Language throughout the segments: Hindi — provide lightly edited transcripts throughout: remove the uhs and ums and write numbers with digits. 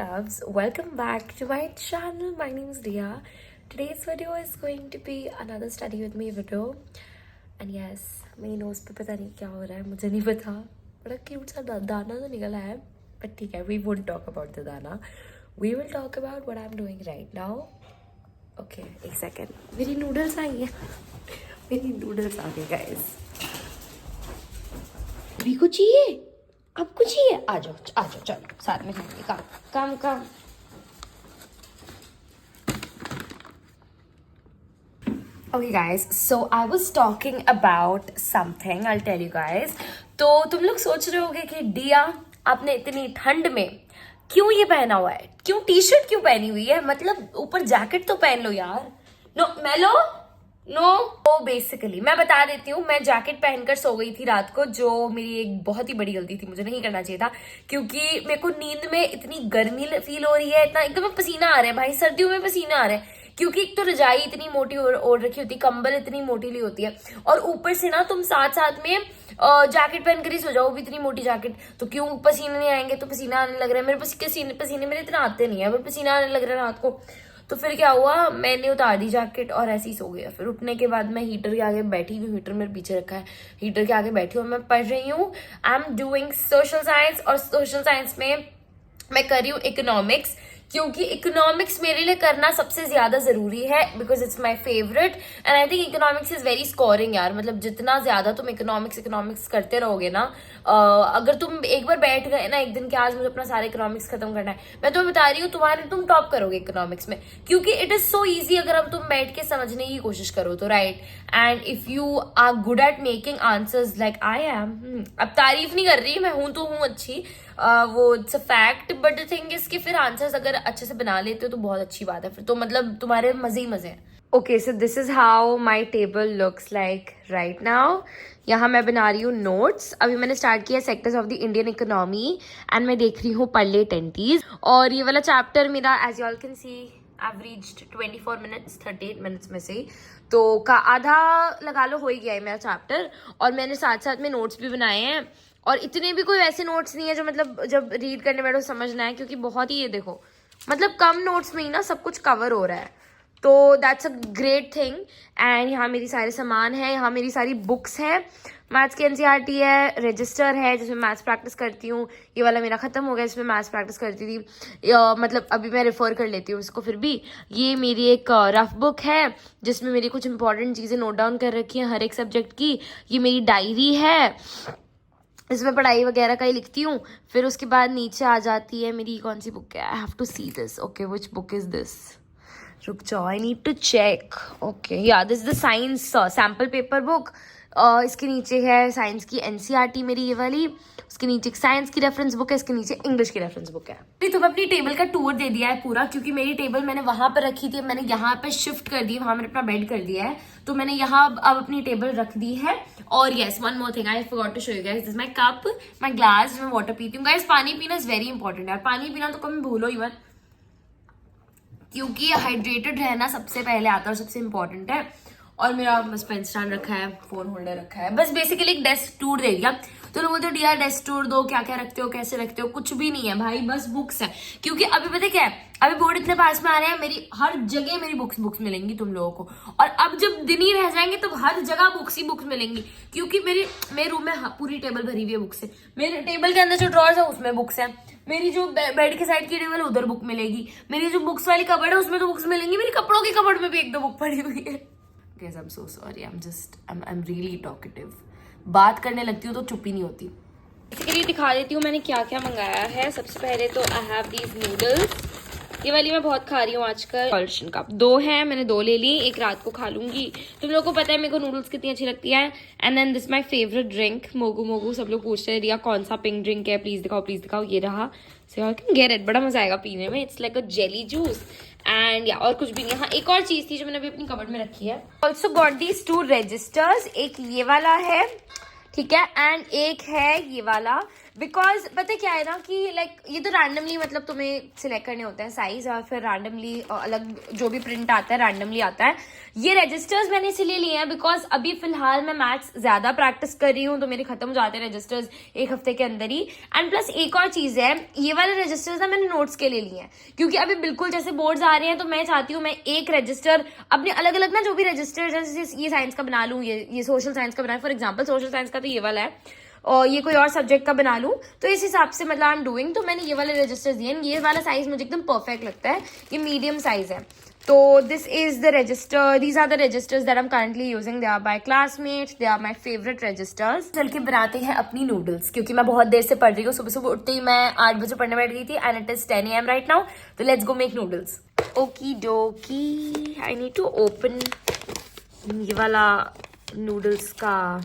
Loves, welcome back to my channel. My name is Dia. Today's video is going to be another study with me video. And yes, मेरी नोज़ पे पता नहीं क्या हो रहा है, मुझे नहीं पता. बड़ा क्यूट सा दाना तो निकला है, but ठीक है, we won't talk about the दाना. We will talk about what I'm doing right now. Okay, एक सेकेंड. मेरी नूडल्स आई हैं. मेरी नूडल्स आ गई guys. अभी कुछ चाहिए? आपको चाहिए? आ जाओ चलो साथ में खाएंगे. काम. Okay guys, so I was talking about something. I'll tell you guys. तो तुम लोग सोच रहे होगे कि डिया आपने इतनी ठंड में क्यों ये पहना हुआ है, क्यों टी शर्ट क्यों पहनी हुई है, मतलब ऊपर जैकेट तो पहन लो यार. नो तो बेसिकली मैं बता देती हूँ, मैं जैकेट पहनकर सो गई थी रात को, जो मेरी एक बहुत ही बड़ी गलती थी. मुझे नहीं करना चाहिए था, क्योंकि मेरे को नींद में इतनी गर्मी फील हो रही है, इतना एकदम पसीना आ रहा है भाई. सर्दियों में पसीना आ रहा है क्योंकि एक तो रजाई इतनी मोटी ओढ़ रखी होती है, कंबल इतनी मोटी ली होती है, और ऊपर से ना तुम साथ में जैकेट पहन कर ही सो जाओ, भी इतनी मोटी जैकेट. तो क्यों पसीने नहीं आएंगे? तो पसीना आने लग रहा है मेरे. पसीने मेरे इतना आते नहीं है, पर पसीना आने लग रहा है रात को. तो फिर क्या हुआ, मैंने उतार दी जैकेट और ऐसे ही सो गया. फिर उठने के बाद मैं हीटर के आगे बैठी हुई, हीटर मेरे पीछे रखा है, हीटर के आगे बैठी हूँ, मैं पढ़ रही हूँ. I am doing social science, और सोशल साइंस में मैं कर रही हूँ इकोनॉमिक्स, क्योंकि इकोनॉमिक्स मेरे लिए करना सबसे ज्यादा जरूरी है, because it's my favourite. And I think economics is very scoring यार. मतलब जितना ज्यादा तुम इकोनॉमिक्स करते रहोगे ना, अगर तुम एक बार बैठ गए ना एक दिन के आज मुझे अपना सारा इकोनॉमिक्स खत्म करना है, मैं तुम्हें बता रही हूँ तुम टॉप करोगे इकोनॉमिक्स में, क्योंकि इट इज सो ईजी अगर अब तुम बैठ के समझने की कोशिश करो तो, right. And if you are good at making answers like I am, अब तारीफ नहीं कर रही, मैं हूं तो हूं अच्छी, वो it's a fact, but the thing is कि फिर आंसर्स अगर अच्छे से बना लेते हो तो बहुत अच्छी बात है. फिर तो मतलब तुम्हारे मजे ही मजे हैं. Okay, so this is how my table looks like right now. यहाँ मैं बना रही हूँ नोट्स. अभी मैंने स्टार्ट किया sectors of the Indian economy, and मैं देख रही हूँ पर्ले टेंटीज. और ये वाला चैप्टर मेरा, as you all can see, I've reached 24 minutes 38 minutes में से, तो का आधा लगा लो हो ही गया है मेरा चैप्टर. और मैंने साथ में नोट्स भी बनाए हैं, और इतने भी कोई वैसे नोट्स नहीं है जो मतलब जब रीड करने बैठो समझना है, क्योंकि बहुत ही, ये देखो मतलब कम नोट्स में ही ना सब कुछ कवर हो रहा है, तो that's a great thing. And यहाँ मेरी सारे सामान है, यहाँ मेरी सारी बुक्स हैं. मैथ्स की एनसीईआरटी है, रजिस्टर है जिसमें मैथ्स प्रैक्टिस करती हूँ, ये वाला मेरा खत्म हो गया जिसमें मैथ्स प्रैक्टिस करती थी, मतलब अभी मैं रेफर कर लेती हूँ इसको. फिर भी ये मेरी एक रफ बुक है जिसमें मेरी कुछ इंपॉर्टेंट चीज़ें नोट डाउन कर रखी हैं हर एक सब्जेक्ट की. ये मेरी डायरी है, इसमें पढ़ाई वगैरह का ही लिखती हूँ. फिर उसके बाद नीचे आ जाती है मेरी, कौन सी बुक है, I have to see this. Okay, which book is this, रुक जाओ, I need to check. Okay, yeah this is the science sample paper book. इसके नीचे है साइंस की एनसीईआरटी मेरी ये वाली, उसके नीचे एक साइंस की रेफरेंस बुक है, इसके नीचे इंग्लिश की रेफरेंस बुक है. तुम्हें अपनी टेबल का टूर दे दिया है पूरा, क्योंकि मेरी टेबल मैंने वहां पर रखी थी, मैंने यहाँ पे शिफ्ट कर दी, वहां मैंने अपना बेड कर दिया है, तो मैंने यहाँ अब अपनी टेबल रख दी है. और yes, one more thing I forgot to show you guys, this my cup, my glass, मैं वाटर पीती हूँ. गाइस पानी पीना इज वेरी इंपॉर्टेंट यार, पानी पीना तो कभी भूलो ही मत, क्योंकि हाइड्रेटेड रहना सबसे पहले आता है और सबसे इंपॉर्टेंट है. और मेरा बस पेन स्टैंड रखा है, फोन होल्डर रखा है, बस बेसिकली एक डेस्क टूर दे दिया. तो लोग बोलते हो डियर डेस्क टूर दो, क्या क्या रखते हो, कैसे रखते हो, कुछ भी नहीं है भाई, बस बुक्स है. क्योंकि अभी पता क्या है, अभी बोर्ड इतने पास में आ रहे हैं, मेरी हर जगह मेरी बुक्स मिलेंगी तुम लोगों को. और अब जब दिन ही रह जाएंगे तो हर जगह बुक्स ही बुक्स मिलेंगी, क्योंकि मेरे रूम में पूरी टेबल भरी हुई है बुक्स से. मेरे टेबल के अंदर जो ड्रॉर्स है उसमें बुक्स है, मेरी जो बेड के साइड की टेबल है उधर बुक मिलेगी, मेरी जो बुक्स वाली कबर्ड है उसमें तो बुक्स मिलेंगी, मेरी कपड़ों की कबर्ड में भी एक दो बुक पड़ी हुई है. Guys, I'm so sorry. I'm really talkative. बात करने लगती हूँ तो चुप ही नहीं होती. बेसिकली दिखा देती हूँ मैंने क्या क्या मंगाया है. सबसे पहले तो आई हैव दीज नूडल्स, ये वाली मैं बहुत खा रही हूँ आजकल. सॉल्यूशन कप 2 है, मैंने 2 ले ली, एक रात को खा लूंगी. तुम लोगों को पता है मेरे को नूडल्स कितनी अच्छी लगती है. And then this my favourite drink, Mogu. सब लोग पूछते हैं रिया कौन सा पिंक ड्रिंक है, प्लीज दिखाओ. ये रहा, so you can get it, बड़ा मजा आएगा पीने में. It's like a jelly juice. And या और कुछ भी नहीं. हाँ, एक और चीज थी जो मैंने अभी अपनी कबर्ड में रखी है. ऑल्सो गॉट दीज 2 रजिस्टर्स, एक ये वाला है, ठीक है, एंड एक है ये वाला. बिकॉज पता क्या है ना कि लाइक ये तो रैंडमली मतलब तुम्हें सिलेक्ट करने होते हैं साइज और फिर रैंडमली अलग जो भी प्रिंट आता है रैंडमली आता है। ये रजिस्टर्स मैंने इसीलिए लिए हैं बिकॉज अभी फिलहाल मैं मैथ्स ज्यादा प्रैक्टिस कर रही हूँ तो मेरे खत्म हो जाते हैं रजिस्टर्स एक हफ्ते के अंदर ही। एंड प्लस एक और चीज है, ये वाले रजिस्टर्स ना मैंने नोट्स के लिए लिए हैं क्योंकि अभी बिल्कुल जैसे बोर्ड्स आ रहे हैं तो मैं चाहती हूँ मैं एक रजिस्टर अपने अलग अलग ना जो भी रजिस्टर जैसे ये साइंस का बना लूँ, ये सोशल साइंस का बना, फॉर एग्जाम्पल सोशल साइंस का तो ये वाला है और ये कोई और सब्जेक्ट का बना लूँ तो इस हिसाब से मतलब आई एम डूइंग। तो मैंने ये वाले रजिस्टर्स दिए, ये वाला साइज मुझे एकदम परफेक्ट लगता है, ये मीडियम साइज है। तो this is the register, these are the registers that I am currently using, they are by classmates, they are my favourite registers. चल के बनाते हैं अपनी नूडल्स क्योंकि मैं बहुत देर से पढ़ रही हूँ, सुबह सुबह उठते ही मैं 8 बजे पढ़ने बैठ गई थी and it is 10 AM right now. तो let's go make noodles. Okey dokey, I need to open ये वाला नूडल्स का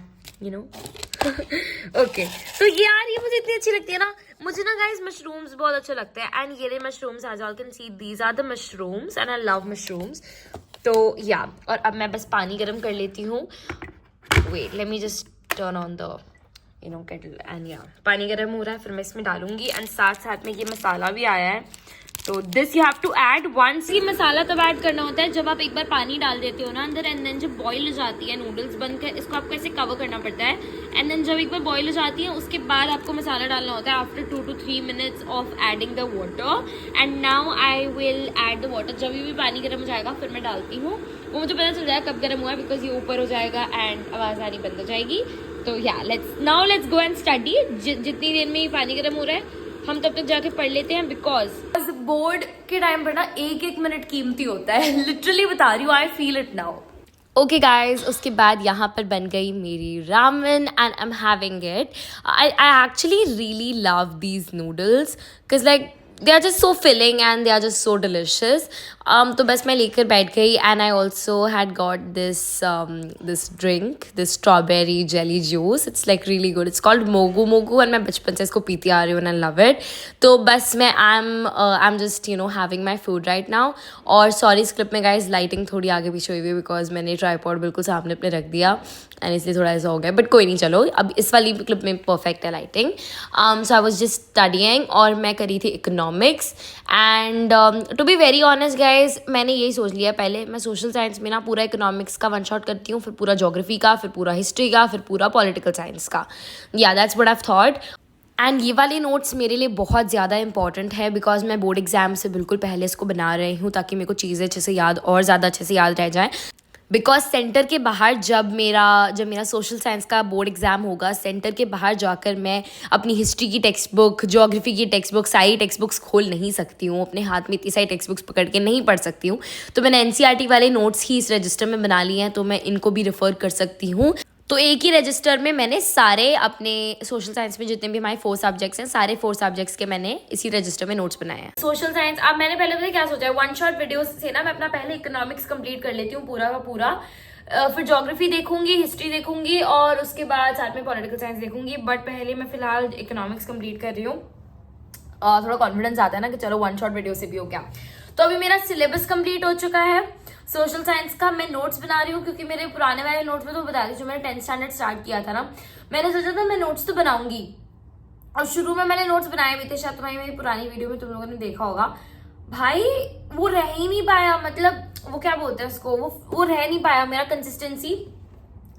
ओके तो यार ये मुझे इतनी अच्छी लगती है ना, मुझे ना गाइस मशरूम्स बहुत अच्छे लगते हैं एंड ये mushrooms as all can see these are the mushrooms and I love mushrooms. तो या और अब मैं बस पानी गर्म कर लेती हूँ। Wait let me just turn on the kettle and yeah पानी गर्म हो रहा है, फिर मैं इसमें डालूंगी एंड साथ साथ में ये मसाला भी आया है। तो this you have to add once. ये मसाला तब ऐड करना होता है जब आप एक बार पानी डाल देते हो ना अंदर एंड देन जब बॉईल हो जाती है नूडल्स बनकर, इसको आपको ऐसे कवर करना पड़ता है एंड देन जब एक बार बॉईल हो जाती है उसके बाद आपको मसाला डालना होता है after 2 to 3 minutes of adding the water. And now I will add the water. जब भी पानी गर्म हो जाएगा फिर मैं डालती हूँ, वो मुझे पता चल जाएगा कब गर्म हुआ है बिकॉज ये ऊपर हो जाएगा एंड आवाज़ आनी बंद हो जाएगी। तो या लेट्स गो एंड स्टडी। जितनी देर में ये पानी गर्म हो रहा है हम तब तक जाके पढ़ लेते हैं बिकॉज बोर्ड के टाइम पर ना एक एक मिनट कीमती होता है, लिटरली बता रही हूँ, I feel it now. Okay guys, उसके बाद यहाँ पर बन गई मेरी ramen and I am having it. I actually really love these noodles because like they are just so filling and they are just so delicious. तो बस मैं लेकर बैठ गई and I also had got this drink, this strawberry jelly juice. It's like really good. It's called Mogu Mogu and मैं बचपन से इसको पीती आ रही हूँ and I love it. तो बस मैं I'm just having my food right now. और sorry इस क्लिप में guys lighting थोड़ी आगे पीछे हुई है because मैंने tripod बिल्कुल सामने अपने रख दिया एंड इसलिए थोड़ा ऐसा हो गया, बट कोई नहीं, चलो अब इस वाली क्लिप में परफेक्ट है lighting. So I was just studying और मैं करी थी economics and to be very honest guys मैंने यही सोच लिया पहले मैं सोशल साइंस में ना पूरा इकोनॉमिक्स का वन शॉट करती हूँ, फिर पूरा ज्योग्राफी का, फिर पूरा हिस्ट्री का, फिर पूरा पॉलिटिकल साइंस का। या that's what I have thought. And ये वाले नोट्स मेरे लिए बहुत ज़्यादा इंपॉर्टेंट है बिकॉज मैं बोर्ड एग्जाम से बिल्कुल पहले इसको बना रही हूँ ताकि मेरे को चीज़ें अच्छे से याद और ज़्यादा अच्छे से याद रह जाएँ। बिकॉज सेंटर के बाहर जब मेरा सोशल साइंस का बोर्ड एग्जाम होगा, सेंटर के बाहर जाकर मैं अपनी हिस्ट्री की टेक्स्ट बुक, ज्योग्राफी की टेक्स्ट बुक, सारी टेक्स्ट बुक्स खोल नहीं सकती हूँ, अपने हाथ में इतनी सारी टेक्स्ट बुक्स पकड़ के नहीं पढ़ सकती हूँ। तो मैंने एनसीईआरटी वाले नोट्स ही इस रजिस्टर में बना लिए हैं तो मैं इनको भी रेफर कर सकती हूँ। तो एक ही रजिस्टर में मैंने सारे अपने सोशल साइंस में जितने भी हमारे 4 सब्जेक्ट्स हैं, सारे 4 सब्जेक्ट्स के मैंने इसी रजिस्टर में नोट्स बनाए हैं। सोशल साइंस अब मैंने पहले पता क्या सोचा है, 1 शॉट वीडियोस से ना मैं अपना पहले इकोनॉमिक्स कंप्लीट कर लेती हूँ पूरा का पूरा, फिर ज्योग्राफी देखूंगी, हिस्ट्री देखूंगी और उसके बाद साथ में पॉलिटिकल साइंस देखूंगी। बट पहले मैं फिलहाल इकोनॉमिक्स कंप्लीट कर रही हूँ, थोड़ा कॉन्फिडेंस आता है ना कि चलो 1 शॉट वीडियो से भी हो गया। तो अभी मेरा सिलेबस कंप्लीट हो चुका है सोशल साइंस का। मैं नोट्स बना रही हूँ क्योंकि मेरे पुराने वाले नोट्स में तो बता दी जो मैंने 10th स्टैंडर्ड स्टार्ट किया था ना, मैंने सोचा था मैं नोट्स तो बनाऊंगी और शुरू में मैंने नोट्स बनाए भी थे, शायद तुम्हारी मेरी पुरानी वीडियो में तुम लोगों ने देखा होगा। भाई वो रह ही नहीं पाया, मतलब वो क्या बोलते हैं उसको, वो रह नहीं पाया मेरा कंसिस्टेंसी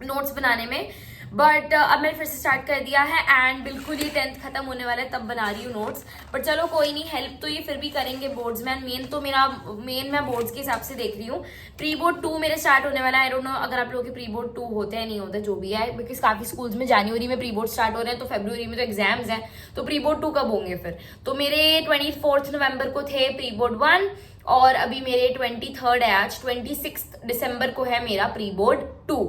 नोट्स बनाने में। बट अब मैंने फिर से स्टार्ट कर दिया है एंड बिल्कुल ये 10th खत्म होने वाला है तब बना रही हूँ नोट्स। बट चलो कोई नहीं, हेल्प तो ये फिर भी करेंगे बोर्ड्स में। मेन मैं बोर्ड्स के हिसाब से देख रही हूँ। प्री बोर्ड 2 मेरे स्टार्ट होने वाला है। आई डोंट नो अगर आप लोगों के प्री बोर्ड 2 होते हैं नहीं होते, जो भी है, बिकॉज काफी स्कूल्स में जनवरी में प्री बोर्ड स्टार्ट हो रहे हैं तो फरवरी में तो एग्जाम्स हैं, तो प्री बोर्ड 2 कब होंगे फिर। तो मेरे 24 नवंबर को थे प्री बोर्ड 1 और अभी मेरे 23rd है आज, 26 दिसंबर को है मेरा प्री बोर्ड 2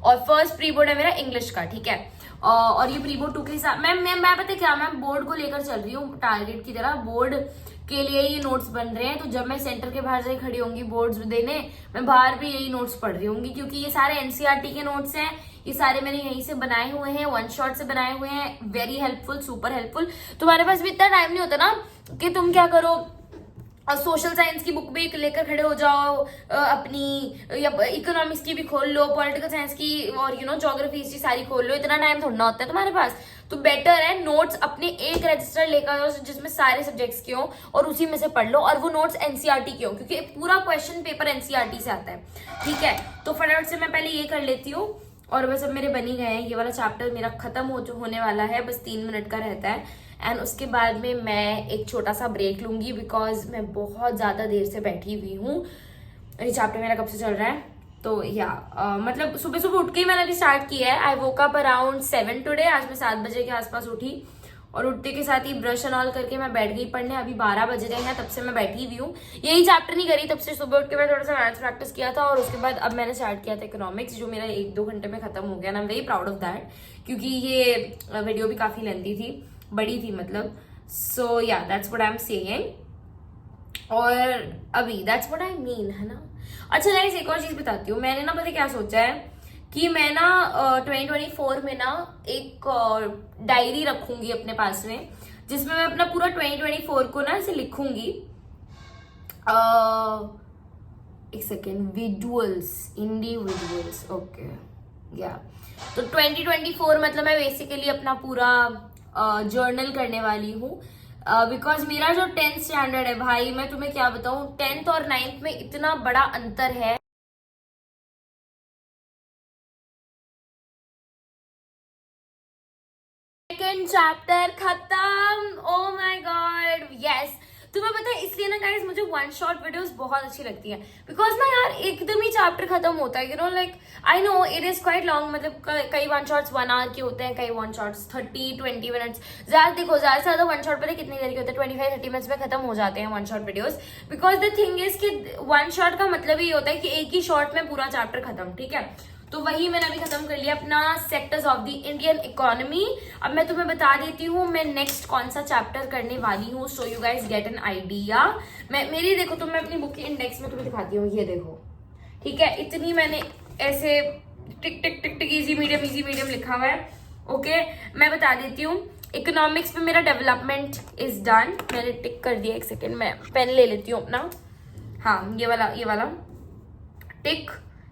और फर्स्ट प्री बोर्ड है मेरा इंग्लिश का, ठीक है। और ये प्री बोर्ड 2 के हिसाब मैं पता क्या, मैं बोर्ड को लेकर चल रही हूँ टारगेट की तरह। बोर्ड के लिए ये नोट्स बन रहे हैं तो जब मैं सेंटर के बाहर जाके खड़ी होंगी बोर्ड्स देने, मैं बाहर भी यही नोट्स पढ़ रही होंगी क्योंकि ये सारे एनसीईआरटी के नोट्स हैं, ये सारे मैंने यहीं से बनाए हुए हैं, 1 शॉट से बनाए हुए हैं। Very helpful, super helpful. तुम्हारे पास भी इतना टाइम नहीं होता ना कि तुम क्या करो और सोशल साइंस की बुक भी लेकर खड़े हो जाओ अपनी, या इकोनॉमिक्स की भी खोल लो, पॉलिटिकल साइंस की और ज्योग्राफी हिस्ट्री सारी खोल लो, इतना टाइम थोड़ा होता है तुम्हारे पास। तो बेटर है नोट्स अपने एक रजिस्टर लेकर आओ जिसमें सारे सब्जेक्ट्स के हो और उसी में से पढ़ लो, और वो नोट्स एनसीईआरटी के हो क्योंकि पूरा क्वेश्चन पेपर एनसीईआरटी से आता है, ठीक है। तो फटाफट से मैं पहले ये कर लेती हूँ और बस अब मेरे बन ही गए हैं। ये वाला चैप्टर मेरा खत्म होने वाला है, बस 3 मिनट का रहता है, एंड उसके बाद में मैं एक छोटा सा ब्रेक लूंगी बिकॉज मैं बहुत ज्यादा देर से बैठी हुई हूँ। ये चैप्टर मेरा कब से चल रहा है, तो या मतलब सुबह सुबह उठ के ही मैंने अभी स्टार्ट किया है। आई वोक अप अराउंड 7 टुडे। आज मैं 7 बजे के आसपास उठी और उठते के साथ ही ब्रश एंड ऑल करके मैं बैठ गई पढ़ने। अभी 12 बज रहे हैं, तब से मैं बैठी हुई हूँ, यही चैप्टर नहीं करी तब से। सुबह उठ के मैं थोड़ा सा मैथ्स प्रैक्टिस किया था और उसके बाद अब मैंने स्टार्ट किया था इकोनॉमिक्स, जो मेरा 1-2 घंटे में खत्म हो गया। I am very proud of that क्योंकि ये वीडियो भी काफी लेंथी थी, बड़ी थी मतलब। सो या that's what I am saying. और अभी दैट्स व्हाट आई मीन, है ना। अच्छा गाइस, एक और चीज बताती हूँ। मैंने ना पता क्या सोचा है कि मैं ना 2024 में ना एक डायरी रखूंगी अपने पास में, जिसमें मैं अपना पूरा 2024 को ना ऐसे लिखूंगी। एक सेकेंड, इंडिविजुअल्स, ओके या। तो 2024 मतलब मैं बेसिकली अपना पूरा जर्नल करने वाली हूँ बिकॉज मेरा जो 10th स्टैंडर्ड है भाई, मैं तुम्हें क्या बताऊं, 10th और 9th में इतना बड़ा अंतर है। सेकेंड चैप्टर खत्म, ओ माय गॉड, यस। तुम्हें पता है इसलिए ना गाइस मुझे वन शॉट वीडियोस बहुत अच्छी लगती है बिकॉज ना यार एकदम ही चैप्टर खत्म होता है, you know, like I know it is quite long, मतलब कई वन शॉट्स 1 आवर के होते हैं, कई वन शॉट्स 30-20 मिनट्स। देखो ज्यादा से ज्यादा वन शॉट पता कितनी देर के होते हैं, 25-30 मिनट्स में खत्म हो जाते हैं one shot videos. Because the thing is कि वन शॉट का मतलब ये होता है कि एक ही शॉट में पूरा चैप्टर खत्म, ठीक है। तो वही मैंने अभी खत्म कर लिया अपना sectors of the Indian economy. अब मैं तुम्हें बता देती हूँ मैं नेक्स्ट कौन सा चैप्टर करने वाली हूँ, so you guys get an idea. मेरी देखो, तो मैं अपनी बुक के इंडेक्स में तुम्हें दिखाती हूँ, ये देखो, ठीक है। इतनी मैंने ऐसे टिक टिक टिक टिक इजी मीडियम लिखा हुआ है, ओके। मैं बता देती हूँ इकोनॉमिक्स में मेरा डेवलपमेंट इज डन, मैंने टिक कर दिया। एक सेकेंड, मैं पेन ले लेती हूँ अपना, हाँ ये वाला tick.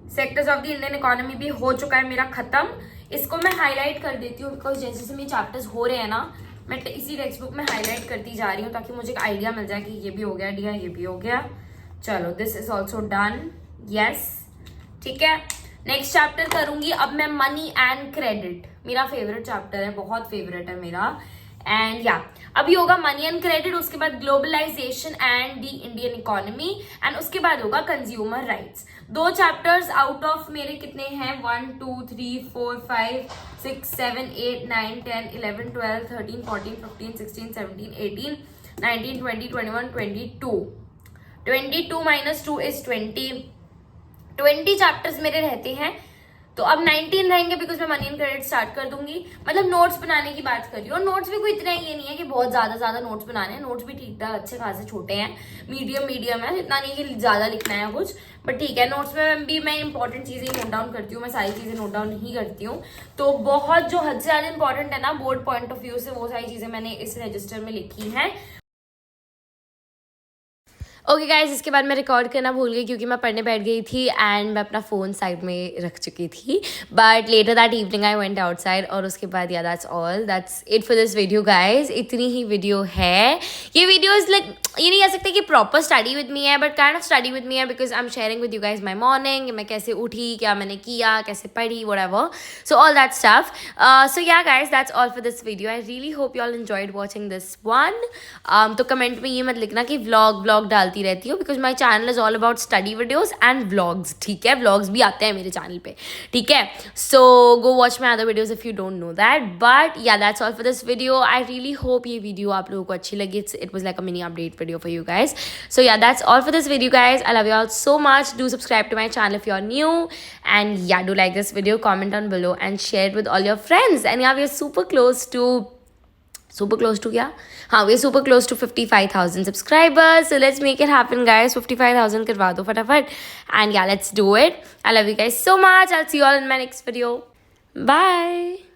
Sectors of the Indian economy भी हो चुका है मेरा खत्म। इसको मैं हाईलाइट कर देती हूँ बिकॉज जैसे जैसे मेरे चैप्टर्स हो रहे हैं ना, मैं इसी टेक्स्ट बुक में हाईलाइट करती जा रही हूँ ताकि मुझे एक आइडिया मिल जाए कि ये भी हो गया डिया, ये भी हो गया। चलो, this is also done, yes, ठीक है। नेक्स्ट चैप्टर करूंगी अब मैं मनी एंड क्रेडिट, मेरा फेवरेट चैप्टर है, बहुत फेवरेट है मेरा। एंड या अभी होगा मनी एंड क्रेडिट, उसके बाद globalisation and the Indian economy, and उसके बाद होगा consumer rights. 2 chapters out of मेरे कितने हैं, 1 2 3 4 5 6 7 8 9 10 11 12 13 14 15 16 17 18 19 20 21 22 22 minus 2 is 20 चैप्टर्स मेरे रहते हैं। तो अब 19 रहेंगे बिकॉज मैं मनी एंड क्रेडिट स्टार्ट कर दूंगी। मतलब नोट्स बनाने की बात कर रही हूँ, नोट्स भी कोई इतना ये नहीं है कि बहुत ज्यादा नोट्स बनाने हैं, नोट्स भी ठीक ठाक अच्छे खासे छोटे हैं, मीडियम है, इतना नहीं कि ज्यादा लिखना है कुछ, बट ठीक है। नोट्स में भी मैं इंपॉर्टेंट चीजें नोट डाउन करती हूँ, मैं सारी चीजें नोट डाउन नहीं करती हूँ। तो बहुत जो हद से ज्यादा इंपॉर्टेंट है ना बोर्ड पॉइंट ऑफ व्यू से, वो सारी चीजें मैंने इस रजिस्टर में लिखी है। ओके गाइज, इसके बाद मैं रिकॉर्ड करना भूल गई क्योंकि मैं पढ़ने बैठ गई थी एंड मैं अपना फ़ोन साइड में रख चुकी थी। But later that evening I went outside, और उसके बाद या that's all, that's it for this video guys. इतनी ही वीडियो है। ये वीडियो इज़ लाइक, ये नहीं कह सकते कि प्रॉपर स्टडी विद मी है, but kind of study with me है because I am sharing with you guys my morning, मैं कैसे उठी, क्या मैंने किया, कैसे पढ़ी, whatever, so all that stuff. So yeah guys, that's all for this video. I really hope you all enjoyed watching this one. तो कमेंट में ये मत लिखना कि व्लॉग डालती रहती हो, because my channel is all about study videos and vlogs, ठीक है। व्लॉग्स भी आते हैं मेरे चैनल पे, ठीक है। So go watch my other videos if you don't know that. But yeah that's all for this video. I really hope ये वीडियो आप लोगों को अच्छी लगी। It was like a mini update video for you guys. So yeah, that's all for this video guys. I love you all so much. Do subscribe to my channel if you're new, and yeah, do like this video, comment down below and share it with all your friends. And yeah, we're super close to क्या? हाँ, we're super close to 55,000 subscribers. So let's make it happen guys. 55,000 करवा दो फटाफट. And yeah, let's do it. I love you guys so much. I'll see you all in my next video. Bye.